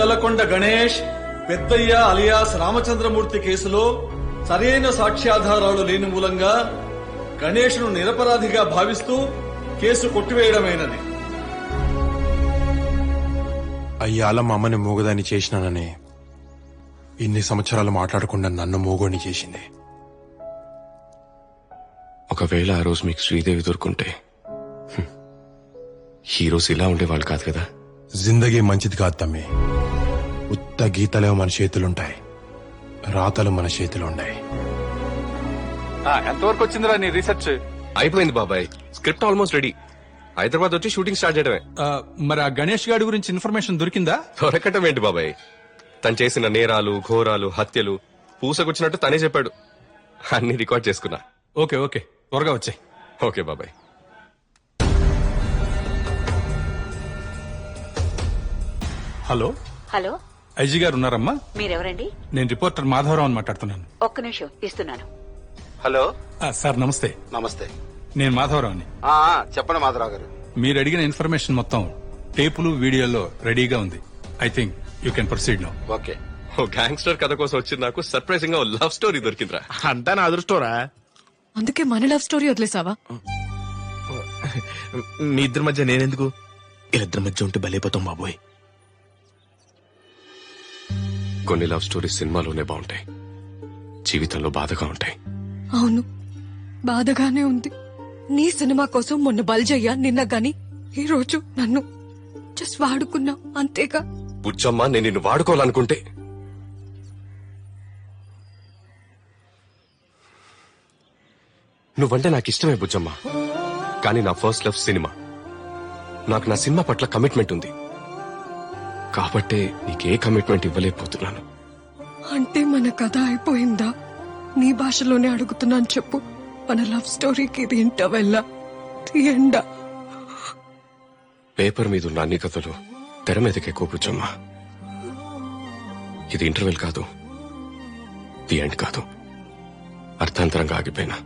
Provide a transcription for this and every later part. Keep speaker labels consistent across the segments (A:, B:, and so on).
A: గద్దలకొండ గణేష్ పెద్దయ్య alias Ramachandramurthy కేసులో సరైన సాక్ష్యాధారాలు లేని మూలంగా గణేష్ను నిరపరాధిగా భావిస్తూ కేసు కొట్టివేయడమైనది.
B: అయ్యాల మా అమ్మని మూగదాన్ని చేసినానని ఇన్ని సంవత్సరాలు మాట్లాడకుండా నన్ను మూగోని చేసింది.
C: ఒకవేళ ఆ రోజు మీకు శ్రీదేవి దొరుకుంటే ఈ రోజు ఇలా ఉండేవాళ్ళు కాదు కదా.
B: జిందగీ మంచిది కాదు తమ్మి. ఉత్త గీతలేమో మన చేతులుంటాయి, రాతలు మన చేతులుంటాయి.
D: ఎంతవరకు వచ్చిందిరా నీ రీసెర్చ్?
C: అయిపోయింది బాబాయ్, స్క్రిప్ట్ ఆల్మోస్ట్ రెడీ. హైదరాబాద్ వచ్చి షూటింగ్ స్టార్ట్ చేయడమే.
D: మరి ఆ గణేష్ గాడి గురించి ఇన్ఫర్మేషన్ దొరికిందా?
C: దొరకటం ఏంటి బాబాయ్, తను చేసిన నేరాలు, ఘోరాలు, హత్యలు పూసకొచ్చినట్టు తనే చెప్పాడు. అన్ని రికార్డ్ చేసుకున్నా.
D: ఓకే ఓకే, త్వరగా వచ్చాయి.
C: ఓకే బాబాయ్.
D: హలో
E: హలో,
D: ఐజీ గారు ఉన్నారమ్మా?
E: మీరెవరండి?
D: నేను రిపోర్టర్ మాధవరావు అని మాట్లాడుతున్నాను.
E: ఒక్క నిమిషం ఇస్తున్నాను.
F: హలో
D: సార్ నమస్తే.
F: నమస్తే.
D: నేను మాధవరావుని.
F: చెప్పండి మాధవరావు గారు.
D: మీరు అడిగిన ఇన్ఫర్మేషన్ మొత్తం టేపులు వీడియోలో రెడీగా ఉంది. I think you can proceed now.
F: Okay.
C: ఓ గ్యాంగ్స్టర్ కథ కోసం వచ్చింది నాకు సర్ప్రైజింగ్ గా లవ్ స్టోరీ దొరికిందిరా.
F: అంతా నా అదృష్టోరా.
G: అందుకే మన లవ్ స్టోరీ వదిలేసావా?
F: మీ ఇద్దరి మధ్య నేనెందుకు? వీళ్ళిద్దరి మధ్య ఉంటే బలైపోతాం బాబోయ్.
C: కొన్ని లవ్ స్టోరీస్ సినిమాలోనే బాగుంటాయి, జీవితంలో బాధగా ఉంటాయి.
G: అవును, బాధగానే ఉంది. నీ సినిమా కోసం మొన్న బల్జయ్యా, నిన్న గాని ఈ రోజు నన్ను జస్ట్ వాడుకున్నా అంతేగా.
C: బుజ్జమ్మ, నేను నిన్ను వాడుకోవాలనుకుంటే నువ్వంటే నాకు ఇష్టమే బుజ్జమ్మ, కానీ నా ఫస్ట్ లవ్ సినిమా. నాకు నా సినిమా పట్ల కమిట్మెంట్ ఉంది కాబట్టే నీకే కమిట్మెంట్ ఇవ్వలేకపోతున్నాను.
G: అంటే మన కథ అయిపోయిందా? నీ భాషలోనే అడుగుతున్నాను, చెప్పు. మన లవ్ స్టోరీకి ఇది ఇంటవెల్లా ఎండా?
C: పేపర్ మీద ఉన్న అన్ని కథలు తెర మీదకే బుజ్జమ్మ. ఇది ఇంటర్వెల్ కాదు, ది ఎండ్ కాదు. అర్థాంతరంగా ఆగిపోయినా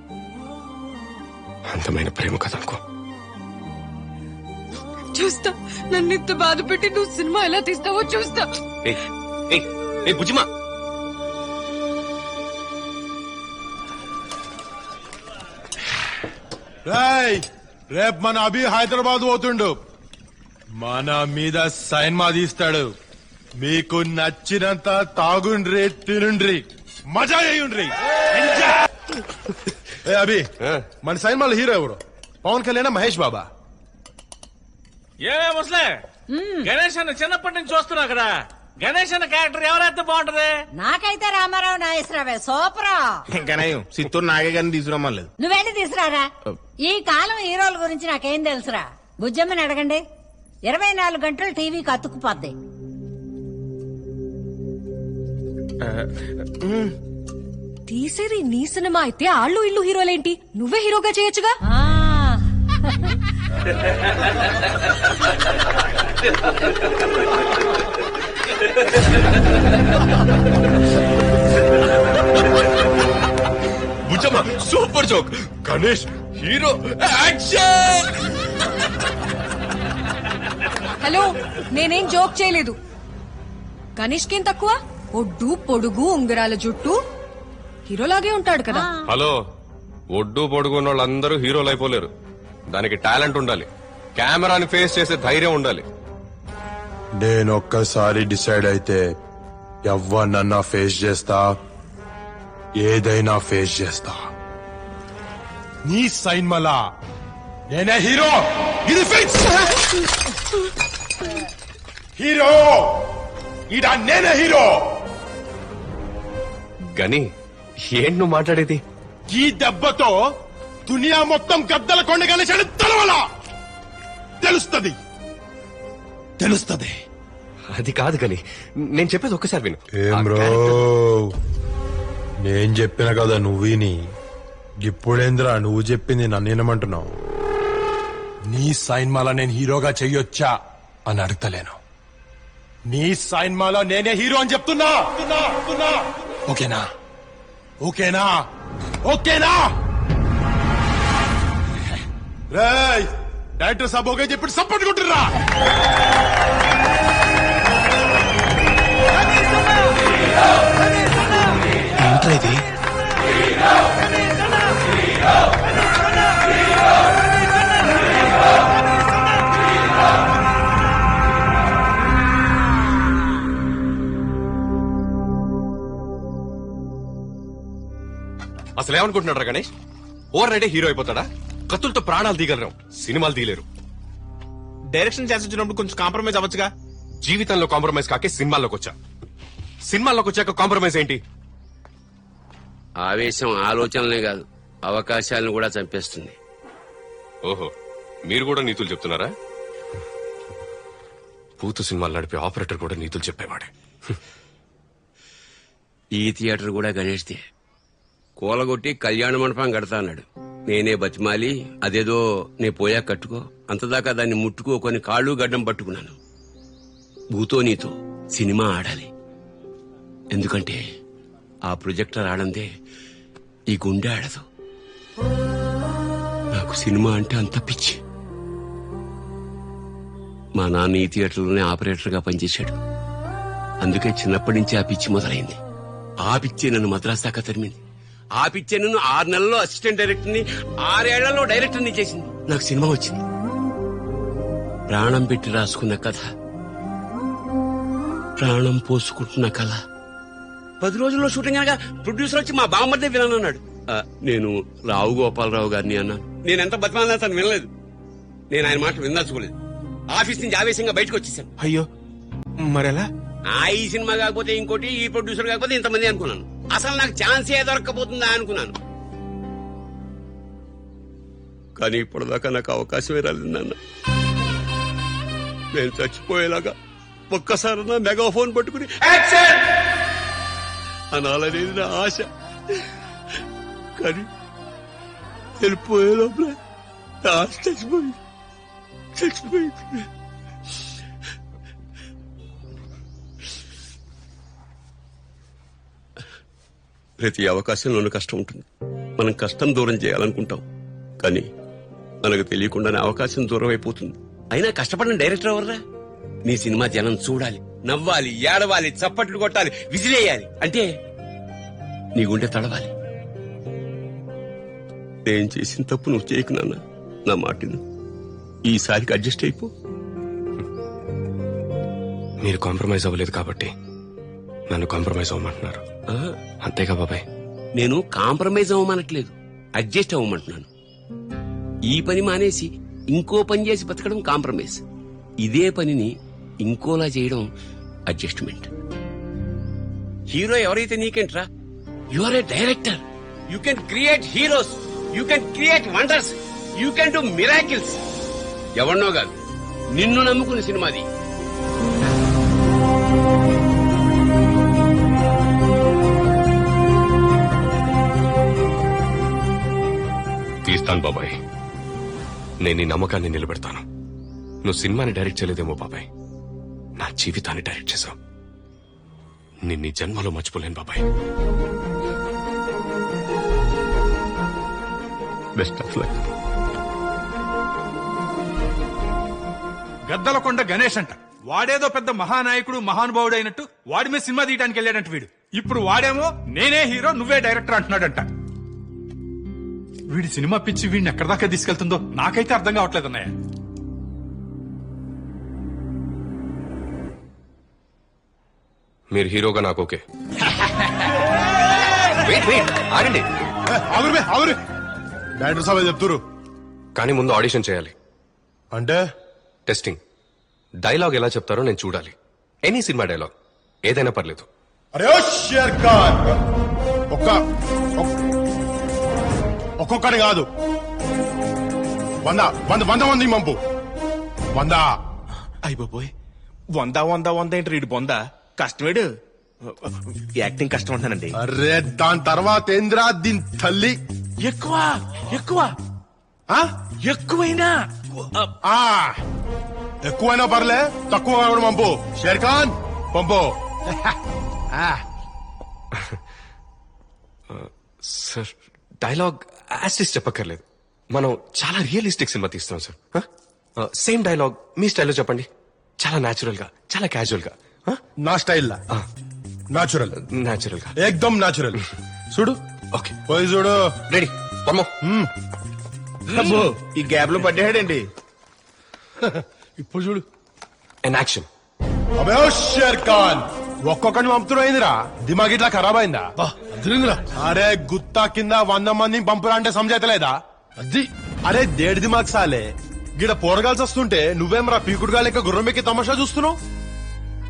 C: అందమైన ప్రేమ కథ అనుకో.
G: చూస్తా, నన్ను ఇంత బాధ పెట్టి నువ్వు సినిమా ఎలా తీస్తావో చూస్తా.
C: బుజ్జిమా,
B: రేపు మన అభి హైదరాబాద్ పోతుండు, మన మీద సైన్మా తీస్తాడు. మీకు నచ్చినంత తాగుండ్రి, తినుండ్రి, మజా చేయుండ్రి. అభి, మన సైన్మాలో హీరో ఎవరు? పవన్ కళ్యాణ్, మహేష్ బాబా?
H: ఏమే ముసలే, గణేష్ అన్న చిన్నప్పటి నుంచి చూస్తున్నా కదా, గణేష్ అన్న క్యారెక్టర్ ఎవరైతే బాగుంటది?
E: నాకైతే రామారావు నాగేశ్వరరావే సూపరా.
F: ఇంకా నయం, సిత్తూరు నాగే గారిని తీసుకురమ్మలేదు.
E: నువ్వేంటి తీసురారా? ఈ కాలం హీరోల గురించి నాకేం తెలుసురా? బుజ్జమ్మని అడగండి, 24 గంటలు టీవీకి అతుక్కుపోద్ది.
G: తీసేది నీ సినిమా అయితే ఆళ్ళు ఇల్లు హీరోలేంటి? నువ్వే హీరోగా చేయొచ్చుగా.
C: Bujjamma, super joke. Ganesh hero, action.
G: Hello, నేనేం జోక్ చేయలేదు. గణేష్ కేం తక్కువ? ఒడ్డు, పొడుగు, ఉంగరాల జుట్టు, హీరోలాగే ఉంటాడు కదా.
C: హలో, ఒడ్డు పొడుగున్న వాళ్ళందరూ హీరోలు అయిపోలేరు. దానికి టాలెంట్ ఉండాలి, కెమెరాని ఫేస్ చేసే ధైర్యం ఉండాలి.
B: నేనొక్కసారి డిసైడ్ అయితే ఎవ్వనన్నా ఫేస్ చేస్తా, ఏదైనా ఫేస్ చేస్తా. నీ సైన్మలా నేనే హీరో, ఇది ఫిక్స్. హీరో ఇడా, నేనే హీరో.
C: గని, ఏంటి నువ్వు మాట్లాడేది?
B: ఈ దెబ్బతో దునియా మొత్తం గద్దల కొండ గణేశాడు తలవలా తెలుస్తుంది, తెలుస్తుంది.
C: అది కాదు గని, నేను చెప్పేది ఒక్కసారి విను.
B: ఏం బ్రో, నేను చెప్పిన కదా నువ్వు విని. ఇప్పుడేంద్రా నువ్వు చెప్పింది నన్ను వినమంటున్నావు? నీ సైన్మాలా నేను హీరోగా చెయ్యొచ్చా అని అడగలేను. నీ సైన్మాలో నేనే హీరో అని చెప్తున్నా. ఓకేనా? ఓకేనా? ఓకేనా? రేయ్, డైరెక్టర్ సాబ్ ఓకే చెప్పి సపోర్ట్ కొట్టుర్రా.
F: ఏంట్రా ఇది?
C: అసలు ఏమనుకుంటున్నాడు గణేష్? ఓవర్ నైటే హీరో అయిపోతాడా? కత్తులతో ప్రాణాలు తీయగలరు, సినిమాలు తీయలేరు.
F: డైరెక్షన్ ఛాన్స్ వచ్చినప్పుడు కొంచెం కాంప్రమైజ్ అవ్వచ్చుగా.
C: జీవితంలో కాంప్రమైజ్ కాకే సినిమాల్లోకి వచ్చా. సినిమాల్లోకి వచ్చాక కాంప్రమైజ్ ఏంటి?
I: ఆవేశం ఆలోచనలే కాదు, అవకాశాలను కూడా చంపేస్తుంది.
C: ఓహో, మీరు కూడా నీతులు చెప్తున్నారా? పూతు సినిమాలు నడిపే ఆపరేటర్ కూడా నీతులు చెప్పేవాడే.
I: ఈ థియేటర్ కూడా గణేష్దే. కూలగొట్టి కళ్యాణ మండపం కడతా అన్నాడు. నేనే బతిమాలి అదేదో నే పోయా కట్టుకో, అంతదాకా దాన్ని ముట్టుకోకొని కాళ్ళు గడ్డం పట్టుకున్నాను. భూతో నీతో సినిమా ఆడాలి. ఎందుకంటే ఆ ప్రొజెక్టర్ ఆడందే ఈ గుండె ఆడదు. నాకు సినిమా అంటే అంత పిచ్చి. మా నాన్న ఈ థియేటర్లోనే ఆపరేటర్గా పనిచేశాడు. అందుకే చిన్నప్పటి నుంచి ఆ పిచ్చి మొదలైంది. ఆ పిచ్చే నన్ను మద్రాసు దాకా తరిమింది. ఆ పిచ్చే నన్ను 6 నెలల్లో అసిస్టెంట్ డైరెక్టర్ ని, 6 ఏళ్లలో డైరెక్టర్ ని చేసింది. నాకు సినిమా వచ్చింది. ప్రాణం పెట్టి రాసుకున్న కథ, ప్రాణం పోసుకుంటున్న కళ. 10 రోజుల్లో షూటింగ్ అనగా ప్రొడ్యూసర్ వచ్చి మా బామ్మర్దే వినన్నాడు. నేను రావు గోపాలరావు గారిని అన్నాను. నేను ఎంత బతిమాలినా తను వినలేదు. నేను ఆయన మాట వినదలుచుకోలేదు. ఆఫీస్ నుంచి ఆవేశంగా బయటకు వచ్చేసాను.
F: అయ్యో మరెలా?
I: ఈ సినిమా కాకపోతే ఇంకోటి, ఈ ప్రొడ్యూసర్ కాకపోతే ఇంతమంది అనుకున్నాను. అసలు నాకు ఛాన్సే దొరక్కపోతుందా అనుకున్నాను. కానీ ఇప్పటిదాకా నాకు అవకాశమే రాలేదు నాన్న. నేను చచ్చిపోయేలాగా ఒక్కసారి నా మెగాఫోన్ పట్టుకుని యాక్షన్ అనాలనేది నా ఆశ. కానీ వెళ్ళిపోయే లోపల నా ఆశ చచ్చిపోయింది. ప్రతి అవకాశంలోనూ కష్టం ఉంటుంది. మనం కష్టం దూరం చేయాలనుకుంటాం, కానీ మనకు తెలియకుండానే అవకాశం దూరం అయిపోతుంది. అయినా కష్టపడిన డైరెక్టర్ ఎవర్రా? నీ సినిమా జనం చూడాలి, నవ్వాలి, ఏడవాలి, చప్పట్లు కొట్టాలి, విజిలేయాలి అంటే నీ గుండె తడవాలి. నేను చేసిన తప్పు నువ్వు చేయకు నాన్న. నా మాటను ఈసారికి అడ్జస్ట్ అయిపో.
C: మీరు కాంప్రమైజ్ అవ్వలేదు కాబట్టి నన్ను కాంప్రమైజ్ అవ్వమంటున్నారు, అంతేగా బాబాయ్?
I: నేను కాంప్రమైజ్ అవ్వమనట్లేదు, అడ్జస్ట్ అవ్వమంటున్నాను. ఈ పని మానేసి ఇంకో పని చేసి బతకడం కాంప్రమైజ్. ఇదే పనిని ఇంకోలా చేయడం అడ్జస్ట్మెంట్. హీరో ఎవరైతే నీకేంట్రా? You are a director. You can create heroes, you can create wonders, you can do miracles. ఎవరినో కాదు, నిన్ను నమ్ముకున్న సినిమాది.
C: తీస్తాను బాబాయ్, నేను ఈ నమ్మకాన్ని నిలబెడతాను. నువ్వు సినిమాని డైరెక్ట్ చేయలేదేమో బాబాయ్, నా జీవితాన్ని డైరెక్ట్ చేశావు. నిన్ను ఈ జన్మలో మర్చిపోలేను బాబాయ్. Best of luck.
D: Gaddalakonda Ganesh అంట, వాడేదో పెద్ద మహానాయకుడు మహానుభావుడు అయినట్టు వాడి మీద సినిమా తీయడానికి వెళ్ళాడంట వీడు. ఇప్పుడు వాడేమో నేనే హీరో నువ్వే డైరెక్టర్ అంటున్నాడంట. వీడి సినిమా పిచ్చి వీడిని ఎక్కడి దాకా తీసుకెళ్తుందో నాకైతే అర్థం కావట్లేదు అన్నయ్య.
C: మీరు హీరోగా నాకు ఓకే. ఆగండి,
B: డైరెక్టర్ సాబ్ చెప్తురు.
C: కానీ ముందు ఆడిషన్ చేయాలి.
B: అంటే
C: టెస్టింగ్. డైలాగ్ ఎలా చెప్తారో నేను చూడాలి. ఎనీ సినిమా డైలాగ్ ఏదైనా పర్లేదు.
B: అరే షేర్ ఖాన్, ఒక్కొక్కటి కాదు, 100 మంది మంపు. 100.
F: అయిపోయి 100 ఏంటి రీడు బొందా? కష్టమేడు. యాక్టింగ్ కష్టం అంటానండి.
B: అరే దాని తర్వాత ఏంద్రా దీని తల్లి.
F: ఎక్కువ ఎక్కువైనా
B: ఎక్కువైనా పర్లే, తక్కువ కూడా పంపు. షేర్ ఖాన్ పంపు.
C: సార్, డైలాగ్ యాసిస్ చెప్పక్కర్లేదు. మనం చాలా రియలిస్టిక్ సినిమా తీస్తున్నాం సార్. సేమ్ డైలాగ్ మీ స్టైల్లో చెప్పండి, చాలా న్యాచురల్ గా, చాలా క్యాజువల్ గా.
B: నా స్టైల్లా నాచురల్
C: న్యాచురల్ గా.
B: ఏకదమ్ నాచురల్. చూడు
C: ఓకే
B: పోయి చూడు.
C: Ready one more.
F: అబ్బో ఈ గ్యాప్ లో పడ్డాడండి.
B: ఇప్పుడు చూడు.
C: And action.
B: అబే షేర్ ఖాన్ ఒక్కొక్కడిని పంపుతున్నదిరా, దిమాగ్ ఇట్లా ఖరాబ్ అయిందా? అరే గుత్తా కింద 100 మందిని పంపురా అంటే సమజైతలేదా? అది అరే దేడి దిమాగ్ సాలే, గిడ పోరగాల్సి వస్తుంటే నువ్వేమరా పీకుడుగా లెక్క గుర్రమెక్కి తమాషా చూస్తున్నావు?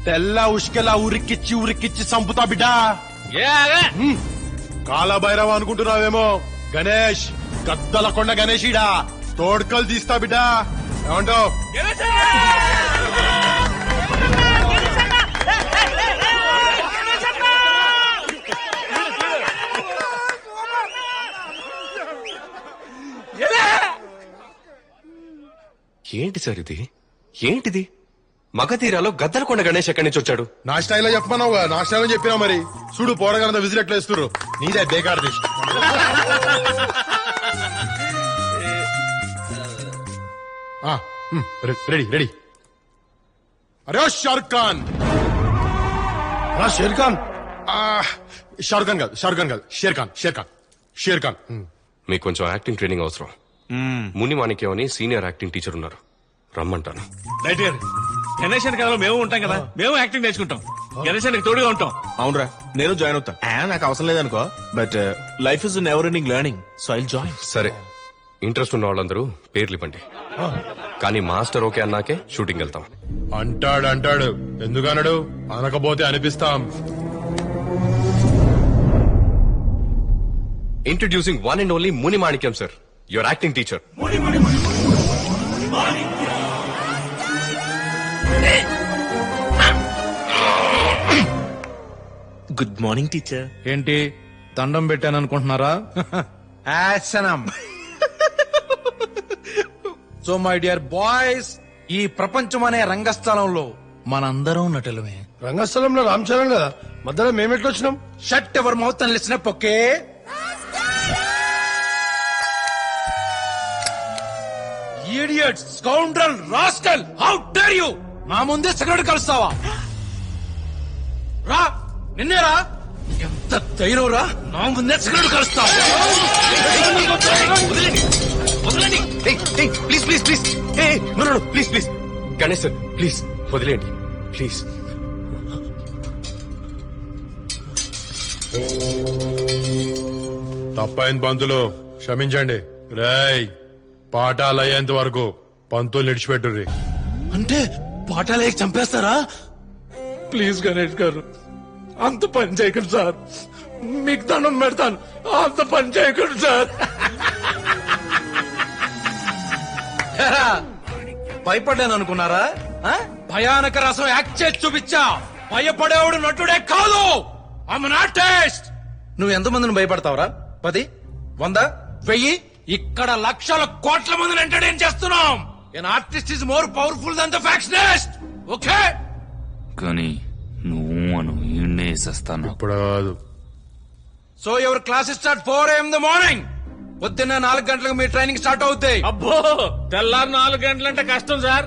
B: తెల్ల ఉష్కెలా ఉరికిచ్చి చంపుతా బిడ్డా. కాలభైరవ అనుకుంటున్నావేమో, గణేష్ గద్దల కొండ గణేష్ ఇడా తోడ్కలు తీస్తా బిడ్డా. ఏమంటావు?
C: ఏంటి సార్ ఇది? ఏంటిది? మగధీరాలో గద్దలకొండ గణేష్ ఎక్కడి నుంచి వచ్చాడు?
B: నా స్టైల్లో చెప్పమన్నావు, నా స్టైల్లో చెప్పినా మరి. చూడు పోరగానంత విజిల్ ఎట్లా ఇస్తున్నారు. నీదే బేకార్ దిష్. Ready ready. అరే షారుఖ్ ఖాన్. షేర్ ఖాన్. షారుఖ్ ఖాన్ కాదు, షారుఖ్ ఖాన్ కాదు, షేర్ ఖాన్. షేర్ ఖాన్.
C: మీకు కొంచెం యాక్టింగ్ ట్రైనింగ్ అవసరం. ముని మాణిక్యం అని సీనియర్ యాక్టింగ్ టీచర్ ఉన్నారు, రమ్మంటాను.
H: రైట్ గారు, గణేష్ కథలో మేము ఉంటాం కదా, మేము యాక్టింగ్ నేర్చుకుంటాం. గణేష్ తోడుగా ఉంటాం.
F: అవునరా, నేను జాయిన్ అవుతా. నాకు అవసరం లేదనుకో, but life is never ending learning, so I join.
C: సరే, ఇంట్రెస్ట్ ఉన్న వాళ్ళందరూ పేర్లు ఇవ్వండి. కానీ మాస్టర్ ఓకే అన్నాకే షూటింగ్ వెళ్తాం.
B: అంటాడు. ఎందుకన్నాడు? అనకపోతే అనిపిస్తాం.
C: Introducing one and only Muni Manikyam sir, your acting teacher.
F: Good morning teacher.
D: ఏంటి దండం పెట్టాను అనుకుంటున్నారా? ఆసనం. సో మై డియర్ బాయ్స్, ఈ ప్రపంచం అనే రంగస్థలంలో మనందరం నటులమే.
B: రంగస్థలంలో రామ్ చరణ్ కదా, మధ్యలో మేమెట్లు వచ్చినాం?
D: Shut ever mouth and listen up, okay? Idiot, scoundrel, rascal, how dare you నా ముందే సిగరెట్ కలుస్తావా? రా, నిన్నేరా? ఎంత ధైర్యం రా, నా ముందే సిగరెట్ కలుస్తావా?
C: ప్లీజ్ గణేష్ సార్, ప్లీజ్ వదిలేండి ప్లీజ్.
B: తప్పైంది పంతులు, క్షమించండి. రేయ్ పాఠాలు అయ్యేంత వరకు పంతులు నిడిచిపెట్టుర్రి.
D: అంటే పాఠాలే చంపేస్తారా? ప్లీజ్ గణేష్ గారు, అంత పని చేయకండి సార్, మీకు దండం పెడతాను, అంత పని చేయకండి సార్. భయపడ్డాను అనుకున్నారా? భయానక రసం యాక్ట్ చేసి చూపించా. భయపడేవాడు నటుడే కాదు, ఐఎమ్ అన్ ఆర్టిస్ట్. నువ్వు ఎంతమందిని భయపడతావురా? 10, 100, 1000? ఇక్కడ లక్షల కోట్ల మందిని ఎంటర్టైన్ చేస్తున్నాం. An artist is more powerful than the factionist, okay?
J: కానీ నువ్వు వేసేస్తాను.
B: ఇప్పుడు కాదు.
D: So your class start 4 AM in the morning. పొద్దున్న 4 గంటలకు మీ ట్రైనింగ్ స్టార్ట్ అవుతాయి.
H: అబ్బో, తెల్లారు 4 గంటలంటే కష్టం సార్.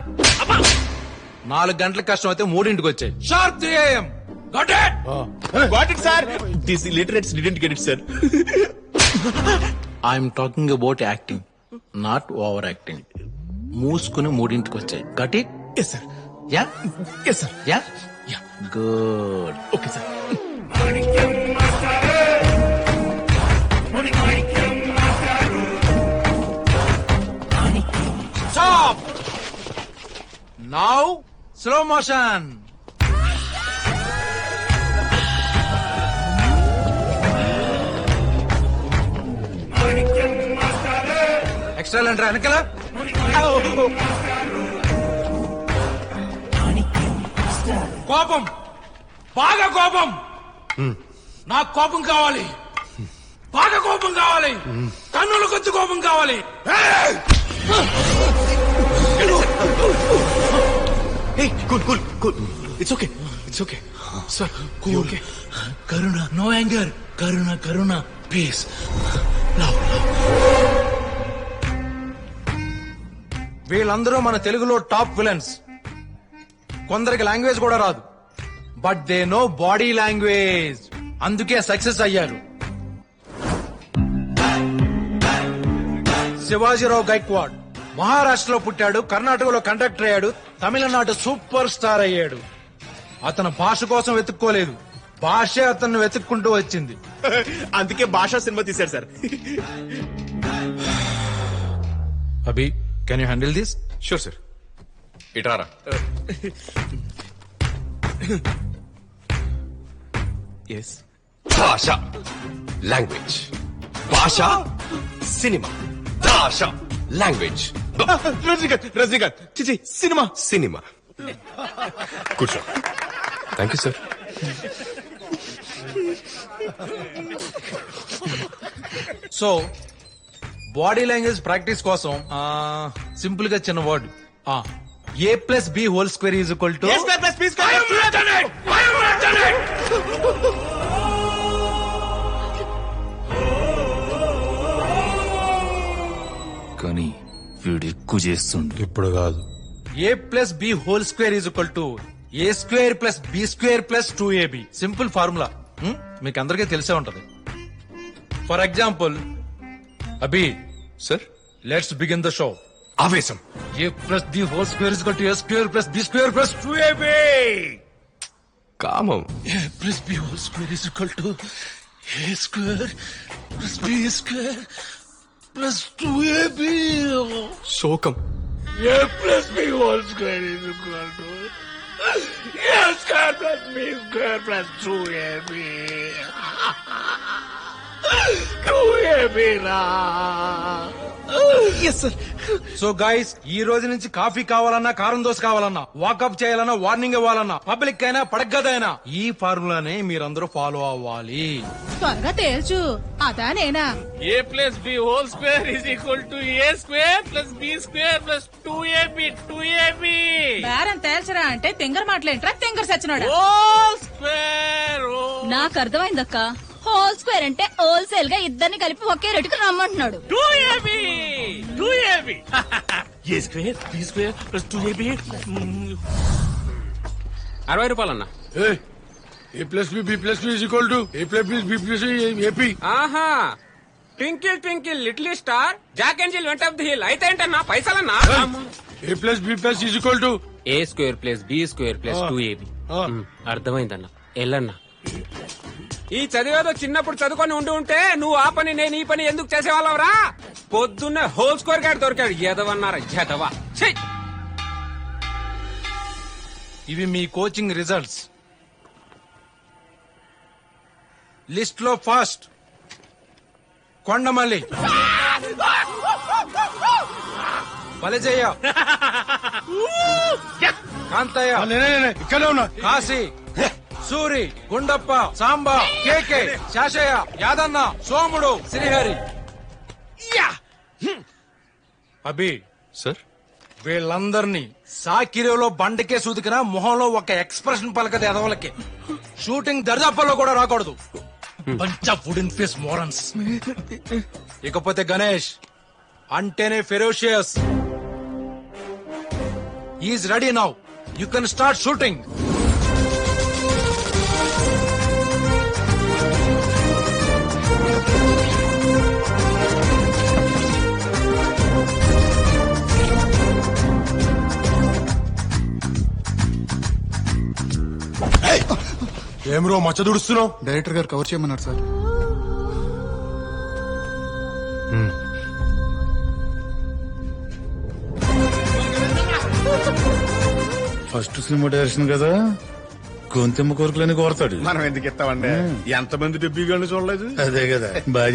D: 4 గంటలకు కష్టం అయితే 3ంటికి వచ్చాయి. Sharp 3 AM. Got it?
F: Got it, sir. These illiterates didn't get it, sir.
K: I'm talking about acting, not over acting. మూసుకుని 3ంటికి వచ్చాయి. Got it?
F: Yes, sir.
K: Yeah
F: Yes, sir.
K: Yeah
F: Yeah.
K: Good.
F: Okay, sir.
D: Stop. Now slow motion. Excellent రా, వెనకల. కోపం, బాగా కోపం. నాకు కోపం కావాలి, బాగా కోపం కావాలి, కన్నుల కొద్ది కోపం కావాలి.
F: Hey, cool. It's okay. Sir, cool. Okay.
K: Karuna, no anger. Karuna, piece, love.
D: వీళ్ళందరూ మన తెలుగులో టాప్ విలన్స్. కొందరికి లాంగ్వేజ్ కూడా రాదు. But they know body language, అందుకే సక్సెస్ అయ్యారు. శివాజీరావు గైక్వాడ్ మహారాష్ట్రలో పుట్టాడు, కర్ణాటకలో కండక్టర్ అయ్యాడు, తమిళనాడు సూపర్ స్టార్ అయ్యాడు. అతను భాష కోసం వెతుక్కోలేదు, భాషే అతన్ని వెతుక్కుంటూ వచ్చింది.
F: అందుకే భాషా సినిమా తీశారు sir.
D: Abhi, can you handle this?
C: Sure sir. ఇటారా.
F: ఎస్.
C: భాష, లాంగ్వేజ్. భాష, సినిమా. భాష, లాంగ్వేజ్.
F: రజనీకాంత్ చిచి సినిమా.
C: సినిమా. కూర్చో. Thank you sir.
D: So body language practice కోసం సింపుల్ గా చిన్న word A+B² is equal to
J: కానీ వీడు ఎక్కువ చేస్తుండు.
B: ఇప్పుడు కాదు.
D: A+B² is equal to A² + B² + 2AB. Simple formula, మీకు అందరికీ తెలిసే ఉంటది. For example, Abhi
C: sir,
D: let's begin the show.
C: ఆవేశం.
D: A+B² is equal to A² + B² + 2AB.
C: కామం.
D: A+B² is equal to A² + B² + 2AB.
C: శోకం.
H: A+B² is equal to A² + B² + 2AB. 2AB రా.
D: So guys, ఈ రోజు నుంచి coffee కావాలన్నా, కారం దోశ కావాలన్నా, వాకప్ చేయాలన్నా, వార్నింగ్ ఇవ్వాలన్నా, పబ్లిక్ అయినా పడగదైనా ఈ ఫార్ములానే మీరందరూ ఫాలో అవ్వాలి.
L: త్వరగా తేల్చు, అదా నేనా?
H: A+B² is equal to A² + B² + 2AB. 2AB.
L: బేరం తేల్చరా అంటే తింగర మాటలేంట్రా, తింగర సచ్చినోడా.
H: Whole square.
L: నాకు అర్థమైందక్క, హోల్ స్క్వేర్ అంటే హోల్సేల్ గా ఇద్దరిని కలిపి ఒకే రేటుకి రమ్మంటున్నాడు.
H: 2AB. 2AB. A² B² + 2AB.
I: 60 రూపాయలన్నా.
B: A+B B+B is equal to A+B B+AP.
I: ఆహా, twinkle twinkle little star, Jack and జిల్ వెంట్ ఆఫ్ ది హిల్. అయితే ఏంటన్నా పైసలన్నా?
B: A+B+ is equal to
I: A² + B² + 2AB. అర్థమైందన్నా, ఎల్లన్నా. ఈ చదివేదో చిన్నప్పుడు చదువుకొని ఉంటే నువ్వు ఆ పని నేను ఈ పని ఎందుకు చేసేవాళ్ళవరా? పొద్దున్నే హోల్ స్క్వేర్ గార్డ్ దొరికాడు. ఎదవన్నారా ఎదవా. ఛీ!
D: ఇవి మీ కోచింగ్ రిజల్ట్స్. లిస్ట్ లో ఫస్ట్ కొండమల్లి, బలిజయ్య, కాంతయ్య,
B: ఇక్కడ ఉన్నా.
D: కాశీ, సూరి, గుండప్ప, సాంబా, కేకే, శాషయ్య, యాదన్న, సోముడు, శ్రీహరి. అభి
C: సార్,
D: వీళ్ళందరినీ సాకిరేలో బండకే సూదికినా మొహంలో ఒక ఎక్స్ప్రెషన్ పలకది ఎదవలకి. షూటింగ్ దర్దాపల్లో కూడా రాకూడదు. Bunch of wooden face morons. ఇకపోతే గణేష్ అంటేనే ferocious. Is ready now, you can start shooting.
B: ఏం రో మచ్చ దుడుస్తున్నావు?
M: డైరెక్టర్ గారు కవర్ చేయమన్నారు సార్. ఫస్ట్ సినిమా డైరెక్షన్ కదా, గొంతెమ్మ కోరికలని కోరతాడు.
F: మనం ఎందుకు ఇస్తామండి, ఎంతమంది డబ్బీగాళ్ళు చూడలేదు.
M: అదే కదా బాగా